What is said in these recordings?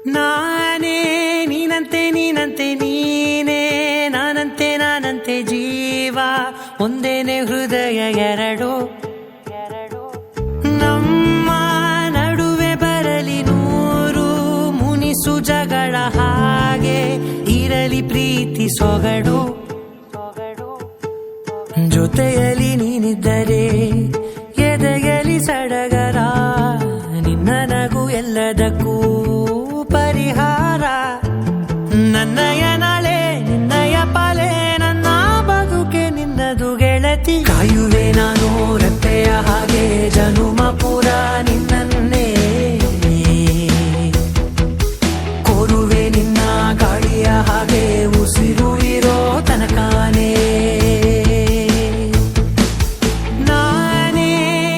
ನಾನೇ ನೀನಂತೆ ನೀನಂತೆ ನೀನೇ ನಾನಂತೆ ನಾನಂತೆ ಜೀವ ಒಂದೇನೆ ಹೃದಯ ಎರಡು ನಮ್ಮ ನಡುವೆ ಬರಲಿ ನೂರು ಮುನಿಸು ಜಗಳ ಹಾಗೆ ಇರಲಿ ಪ್ರೀತಿ ಸೊಗಡು ಜೊತೆಯಲ್ಲಿ ನೀನಿದ್ದರೆ ಎದೆಯಲಿ ಸಡಗರ ನಿನ್ನ ನಗು ಎಲ್ಲದಕ್ಕೂ ಪರಿಹಾರ ನನ್ನಯ ನಾಳೆ ನಿನ್ನಯ ಪಾಲೆ ನನ್ನ ಬದುಕೆ ನಿನ್ನದು ಗೆಳತಿ ಕಾಯುವೆ ನಾನು ರೆಪ್ಪೆಯ ಹಾಗೆ ಜನುಮ ಪುರ ನಿನ್ನನ್ನೇ ಕೋರುವೆ ನಿನ್ನ ಗಾಳಿಯ ಹಾಗೆ ಉಸಿರು ಇರೋ ತನಕಾನೇ ನಾನೇ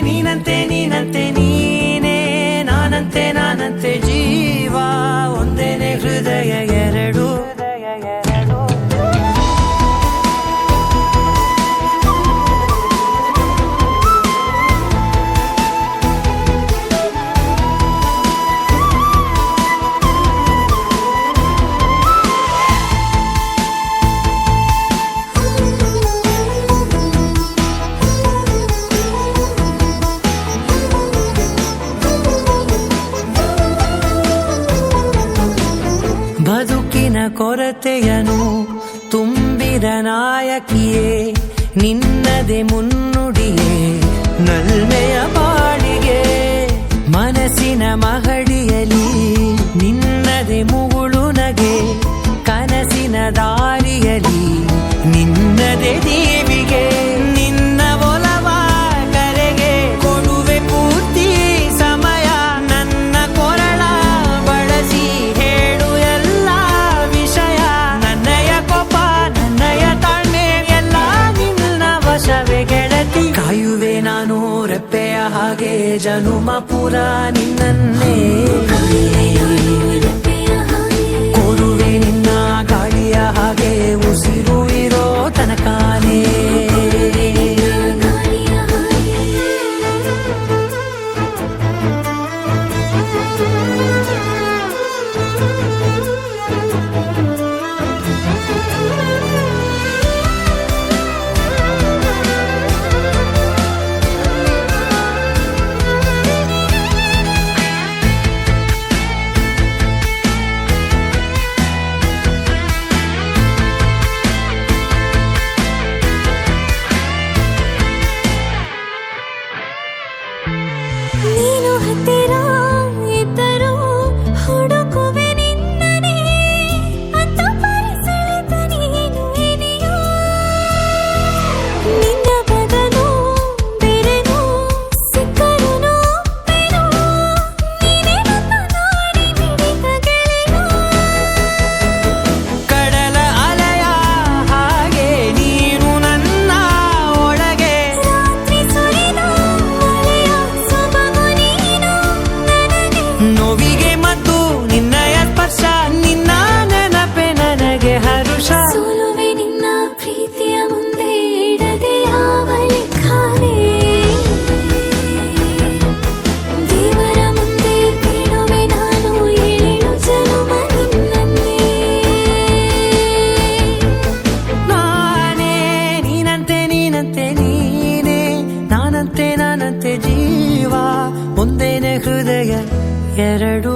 ನೀನಂತೆ ನೀನಂತೆ ನೀನೇ ನಾನಂತೆ ನಾನಂತೆ ಜೀವ ಒಂದೇನೆ ಹೃದಯ ಎರಡು ಬದುಕಿನ ಕೊರತೆಯನು ತುಂಬಿದ ನಾಯಕಿಯೇ ನಿನ್ನದೆ ಮುನ್ನುಡಿಯೇ ನಲ್ಮೆಯ ಬಾಳಿಗೆ ಮನಸ್ಸಿನ ಮಹಡಿಯಲಿ ನಿನ್ನದೆ ಮುಗುಳು ನಗೆ ಕನಸಿನ ದಾರಿಯಲಿ ನಿನ್ನದೆ ದೇವಿಗೆ ನಿನ್ನ ಒಲವ ಕರೆಗೆ ಕೊಡುವೆ ಪೂರ್ತಿ ಸಮಯ ನನ್ನ ಕೊರಳ ಬಳಸಿ ಹೇಳು ಎಲ್ಲ ವಿಷಯ ನನ್ನಯ ಕೋಪ ನನ್ನಯ ತಾಳ್ಮೆ ಎಲ್ಲ ನಿನ್ನ ವಶವೇ ಗೆಳತಿ ಕಾಯುವೆ ನಾನು ರೆಪ್ಪೆಯ ಹಾಗೆ ಜನುಮ ಪುರ ನಿನ್ನನ್ನೇ ಕೋರುವೆ ನಿನ್ನ ಗಾಳಿಯ ಹಾಗೆ ಉಸಿರು ಇರೋ ತನಕಾನೇ ನೀನು ಹತ್ತಿರ ಇದ್ದರೂ ಹುಡುಕುವೆ ನಿನ್ನನೇ ಅಂತ ಪರಿಸೆಳೆದ ನೀನು ಇದೆಯೋ ನಿನ್ನ ಬದಲು ಬೇರೆನೋ ಸಿಕ್ಕರೂ ಬೇರೋ ನೀನೇ ನನ್ನ ನಾಡಿ ಮಿಡಿದ ಗೆಳೆಯೋ ಕಡಲ ಅಲೆಯ ಹಾಗೆ ನೀನು ನನ್ನ ಒಳಗೆ ರಾತ್ರಿ ಸುರಿದ ಮಳೆಯ ಸೊಬಗು ನೀನು ನನಗೆ ನೋವಿಗೆ ಮತ್ತು ನಿನ್ನಯ ಸ್ಪರ್ಶ ನಿನ್ನ ನೆನಪೆ ನನಗೆ ಹರುಷ ಸೋಲುವೆ ನಿನ್ನ ಪ್ರೀತಿಯ ಮುಂದೆ ಇಡದೆ ಯಾವ ಲೆಕ್ಕನೇ ದೇವರ ಮುಂದೆ ಬೀಳುವೆ ನಾನು ಏಳು ಜನುಮ ನಿನ್ನನ್ನೇ ನಾನೇ ನೀನಂತೆ ನೀನಂತೆ ನೀನೇ ನಾನಂತೆ ನಾನಂತೆ ಜೀವ ಒಂದೇನೆ ಹೃದಯ ಎರಡು